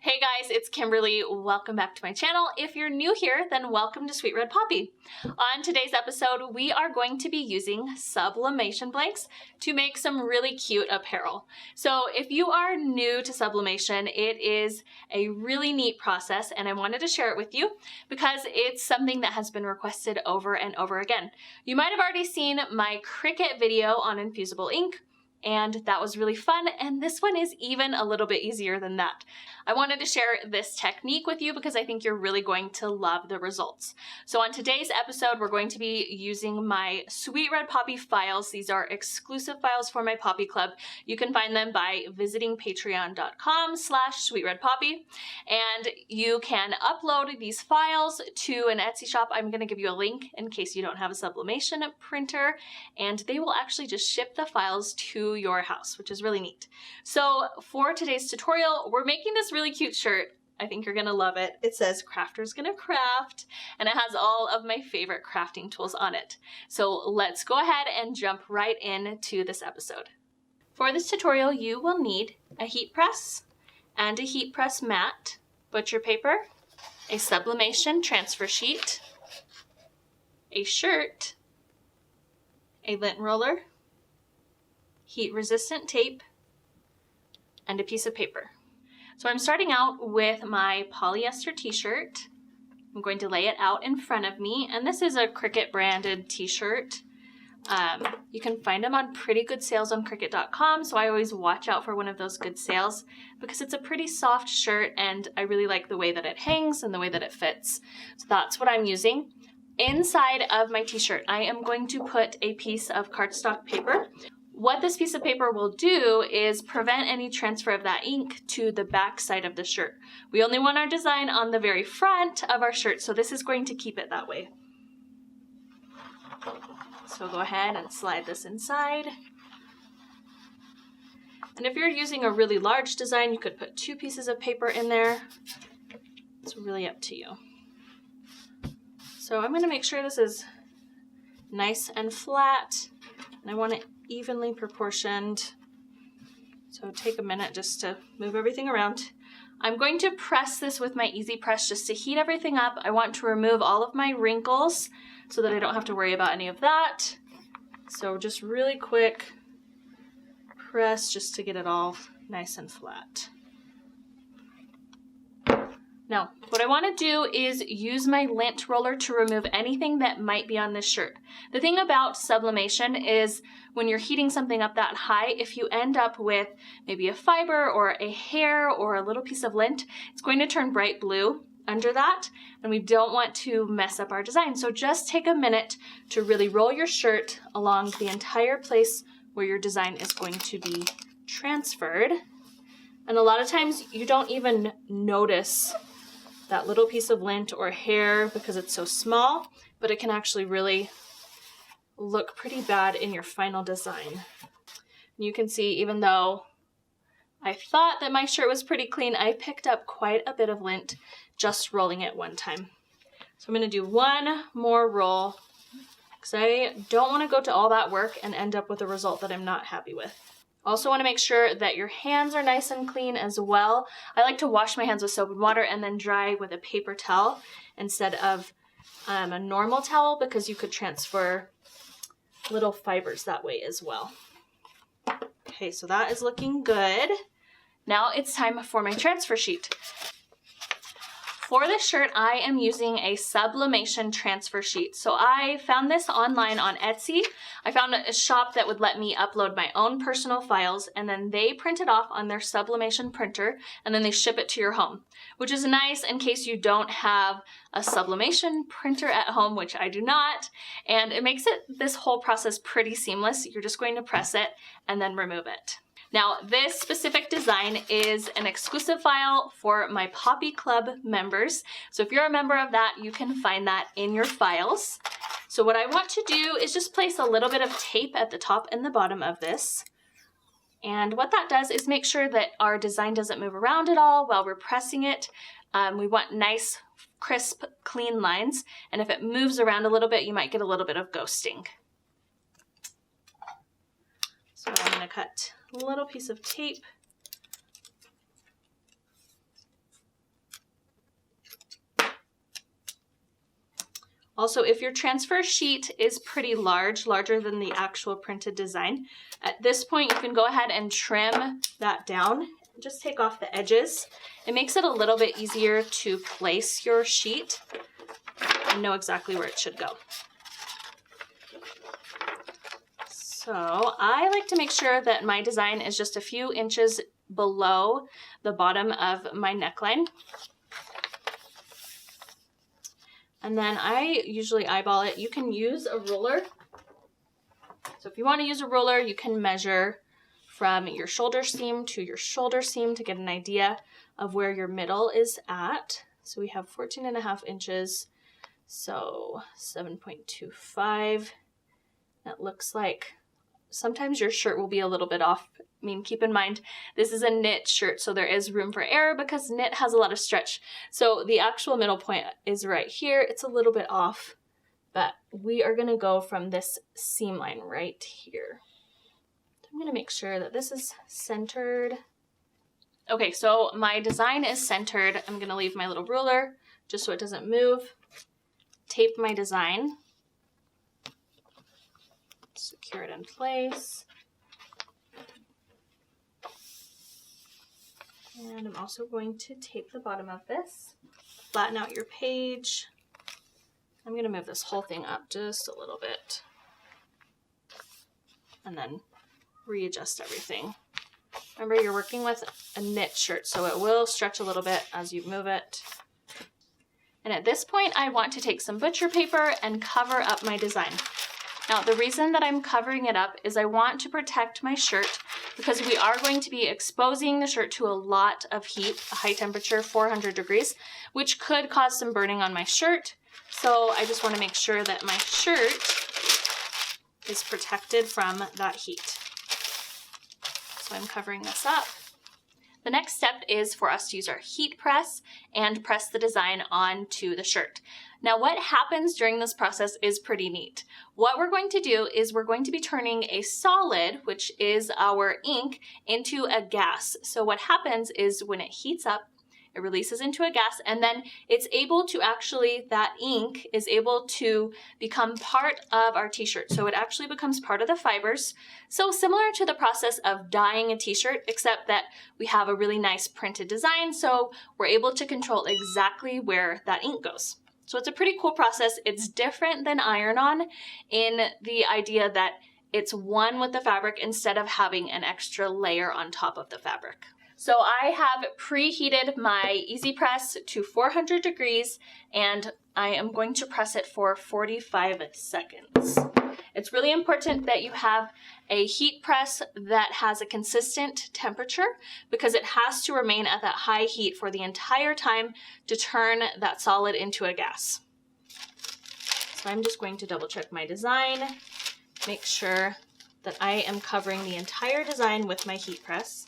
Hey guys, it's Kimberly. Welcome back to my channel. If you're new here, then welcome to Sweet Red Poppy. On today's episode, we are going to be using sublimation blanks to make some really cute apparel. So if you are new to sublimation, it is a really neat process and I wanted to share it with you because it's something that has been requested over and over again. You might have already seen my Cricut video on infusible ink, and that was really fun, and this one is even a little bit easier than that. I wanted to share this technique with you because I think you're really going to love the results. So on today's episode, we're going to be using my Sweet Red Poppy files. These are exclusive files for my Poppy Club. You can find them by visiting patreon.com/sweetredpoppy, and you can upload these files to an Etsy shop. I'm going to give you a link in case you don't have a sublimation printer, and they will actually just ship the files to your house, which is really neat. So for today's tutorial, we're making this really cute shirt. I think you're gonna love it. It says crafter's gonna craft, and it has all of my favorite crafting tools on it. So let's go ahead and jump right into this episode. For this tutorial, you will need a heat press and a heat press mat, butcher paper, a sublimation transfer sheet, a shirt, a lint roller, heat resistant tape, and a piece of paper. So I'm starting out with my polyester t-shirt. I'm going to lay it out in front of me, and this is a Cricut branded t-shirt. You can find them on pretty good sales on Cricut.com, so I always watch out for one of those good sales because it's a pretty soft shirt and I really like the way that it hangs and the way that it fits. So that's what I'm using. Inside of my t-shirt, I am going to put a piece of cardstock paper. What this piece of paper will do is prevent any transfer of that ink to the back side of the shirt. We only want our design on the very front of our shirt, so this is going to keep it that way. So go ahead and slide this inside. And if you're using a really large design, you could put 2 pieces of paper in there. It's really up to you. So I'm going to make sure this is nice and flat, and I want it evenly proportioned. So take a minute just to move everything around. I'm going to press this with my EasyPress just to heat everything up. I want to remove all of my wrinkles so that I don't have to worry about any of that. So just really quick press just to get it all nice and flat. Now, what I want to do is use my lint roller to remove anything that might be on this shirt. The thing about sublimation is when you're heating something up that high, if you end up with maybe a fiber or a hair or a little piece of lint, it's going to turn bright blue under that, and we don't want to mess up our design. So just take a minute to really roll your shirt along the entire place where your design is going to be transferred. And a lot of times you don't even notice that little piece of lint or hair because it's so small, but it can actually really look pretty bad in your final design. You can see, even though I thought that my shirt was pretty clean, I picked up quite a bit of lint just rolling it one time. So I'm going to do one more roll because I don't want to go to all that work and end up with a result that I'm not happy with. Also want to make sure that your hands are nice and clean as well. I like to wash my hands with soap and water and then dry with a paper towel instead of a normal towel because you could transfer little fibers that way as well. Okay, so that is looking good. Now it's time for my transfer sheet. For this shirt, I am using a sublimation transfer sheet. So I found this online on Etsy. I found a shop that would let me upload my own personal files, and then they print it off on their sublimation printer, and then they ship it to your home, which is nice in case you don't have a sublimation printer at home, which I do not, and it makes this whole process pretty seamless. You're just going to press it and then remove it. Now, this specific design is an exclusive file for my Poppy Club members. So if you're a member of that, you can find that in your files. So what I want to do is just place a little bit of tape at the top and the bottom of this. And what that does is make sure that our design doesn't move around at all while we're pressing it. We want nice, crisp, clean lines. And if it moves around a little bit, you might get a little bit of ghosting. So I'm going to cut a little piece of tape Also, if your transfer sheet is pretty large, larger than the actual printed design, at this point you can go ahead and trim that down. Just take off the edges. It makes it a little bit easier to place your sheet and know exactly where it should go. So I like to make sure that my design is just a few inches below the bottom of my neckline. And then I usually eyeball it. You can use a ruler. So if you want to use a ruler, you can measure from your shoulder seam to your shoulder seam to get an idea of where your middle is at. So we have 14.5 inches, so 7.25. That looks like sometimes your shirt will be a little bit off. I mean, keep in mind, this is a knit shirt, so there is room for error because knit has a lot of stretch. So the actual middle point is right here. It's a little bit off, but we are gonna go from this seam line right here. I'm gonna make sure that this is centered. Okay, so my design is centered. I'm gonna leave my little ruler just so it doesn't move. Tape my design. Secure it in place. And I'm also going to tape the bottom of this. Flatten out your page. I'm gonna move this whole thing up just a little bit. And then readjust everything. Remember, you're working with a knit shirt, so it will stretch a little bit as you move it. And at this point, I want to take some butcher paper and cover up my design. Now, the reason that I'm covering it up is I want to protect my shirt because we are going to be exposing the shirt to a lot of heat, a high temperature, 400 degrees, which could cause some burning on my shirt. So I just want to make sure that my shirt is protected from that heat. So I'm covering this up. The next step is for us to use our heat press and press the design onto the shirt. Now, what happens during this process is pretty neat. What we're going to do is we're going to be turning a solid, which is our ink, into a gas. So what happens is when it heats up, it releases into a gas, and then it's able to actually, that ink is able to become part of our t-shirt. So it actually becomes part of the fibers. So similar to the process of dyeing a t-shirt, except that we have a really nice printed design, so we're able to control exactly where that ink goes. So it's a pretty cool process. It's different than iron-on in the idea that it's one with the fabric instead of having an extra layer on top of the fabric. So I have preheated my EasyPress to 400 degrees and I am going to press it for 45 seconds. It's really important that you have a heat press that has a consistent temperature because it has to remain at that high heat for the entire time to turn that solid into a gas. So I'm just going to double check my design, make sure that I am covering the entire design with my heat press.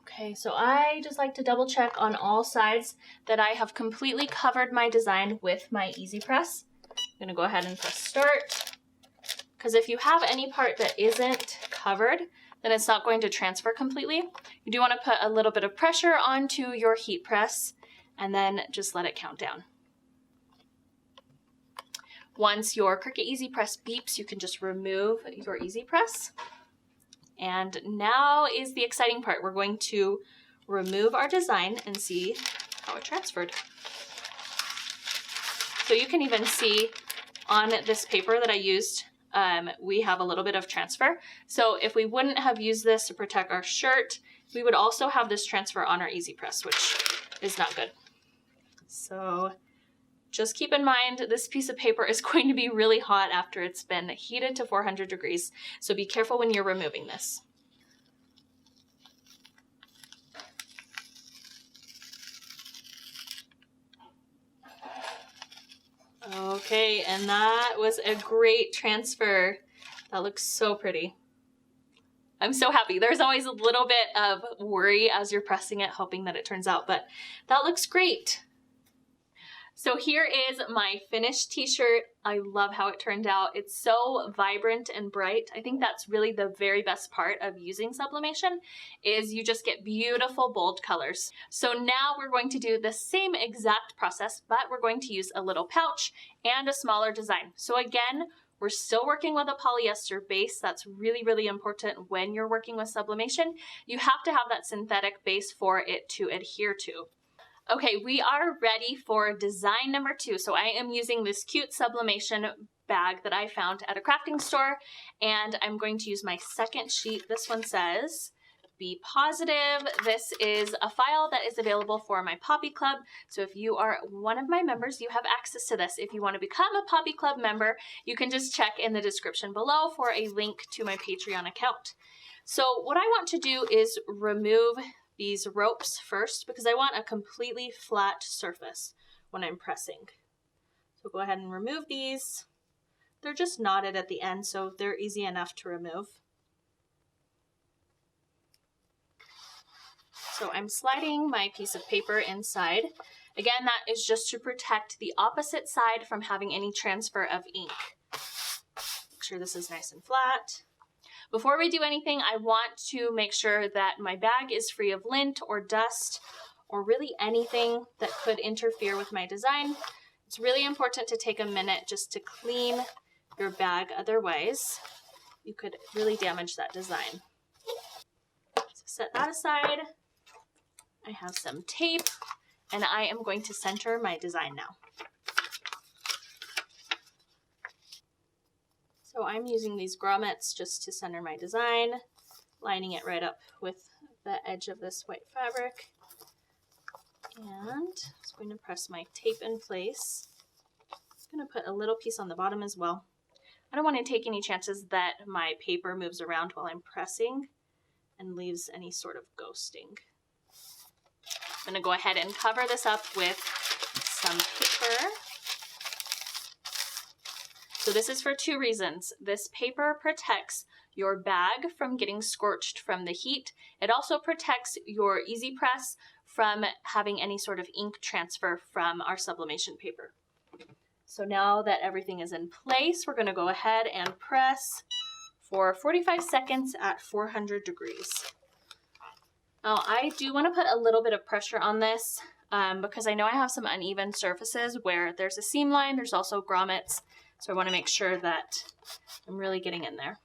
Okay, so I just like to double check on all sides that I have completely covered my design with my EasyPress. I'm gonna go ahead and press start, because if you have any part that isn't covered, then it's not going to transfer completely. You do want to put a little bit of pressure onto your heat press and then just let it count down. Once your Cricut EasyPress beeps, you can just remove your EasyPress. And now is the exciting part. We're going to remove our design and see how it transferred. So you can even see on this paper that I used, we have a little bit of transfer. So if we wouldn't have used this to protect our shirt, we would also have this transfer on our EasyPress, which is not good. So just keep in mind, this piece of paper is going to be really hot after it's been heated to 400 degrees. So be careful when you're removing this. Okay, and that was a great transfer. That looks so pretty. I'm so happy. There's always a little bit of worry as you're pressing it, hoping that it turns out, but that looks great. So here is my finished t-shirt. I love how it turned out. It's so vibrant and bright. I think that's really the very best part of using sublimation, is you just get beautiful bold colors. So now we're going to do the same exact process, but we're going to use a little pouch and a smaller design. So again, we're still working with a polyester base. That's really, really important when you're working with sublimation. You have to have that synthetic base for it to adhere to. Okay, we are ready for design number 2. So I am using this cute sublimation bag that I found at a crafting store, and I'm going to use my second sheet. This one says, "Be positive." This is a file that is available for my Poppy Club. So if you are one of my members, you have access to this. If you want to become a Poppy Club member, you can just check in the description below for a link to my Patreon account. So what I want to do is remove these ropes first, because I want a completely flat surface when I'm pressing. So go ahead and remove these. They're just knotted at the end, so they're easy enough to remove. So I'm sliding my piece of paper inside. Again, that is just to protect the opposite side from having any transfer of ink. Make sure this is nice and flat. Before we do anything, I want to make sure that my bag is free of lint or dust or really anything that could interfere with my design. It's really important to take a minute just to clean your bag, otherwise you could really damage that design. So set that aside. I have some tape, and I am going to center my design now. So I'm using these grommets just to center my design, lining it right up with the edge of this white fabric. And I'm just going to press my tape in place. I'm going to put a little piece on the bottom as well. I don't want to take any chances that my paper moves around while I'm pressing and leaves any sort of ghosting. I'm going to go ahead and cover this up with some paper. So this is for 2 reasons. This paper protects your bag from getting scorched from the heat. It also protects your EasyPress from having any sort of ink transfer from our sublimation paper. So now that everything is in place, we're going to go ahead and press for 45 seconds at 400 degrees. Now I do want to put a little bit of pressure on this because I know I have some uneven surfaces where there's a seam line, there's also grommets. So I want to make sure that I'm really getting in there.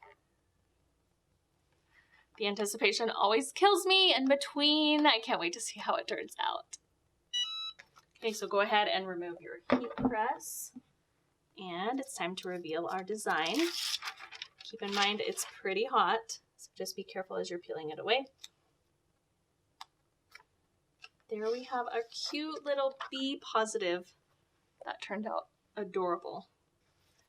The anticipation always kills me in between. I can't wait to see how it turns out. Okay, so go ahead and remove your heat press. And it's time to reveal our design. Keep in mind it's pretty hot, so just be careful as you're peeling it away. There we have our cute little Be Positive. That turned out adorable.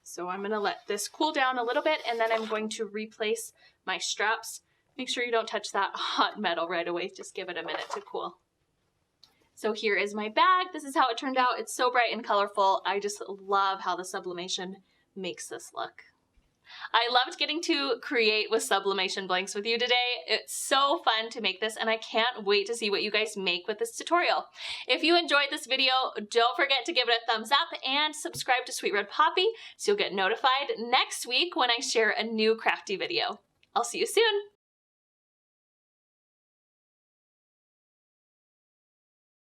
So I'm going to let this cool down a little bit, and then I'm going to replace my straps. Make sure you don't touch that hot metal right away. Just give it a minute to cool. So here is my bag. This is how it turned out. It's so bright and colorful. I just love how the sublimation makes this look. I loved getting to create with sublimation blanks with you today. It's so fun to make this, and I can't wait to see what you guys make with this tutorial. If you enjoyed this video, don't forget to give it a thumbs up and subscribe to Sweet Red Poppy so you'll get notified next week when I share a new crafty video. I'll see you soon.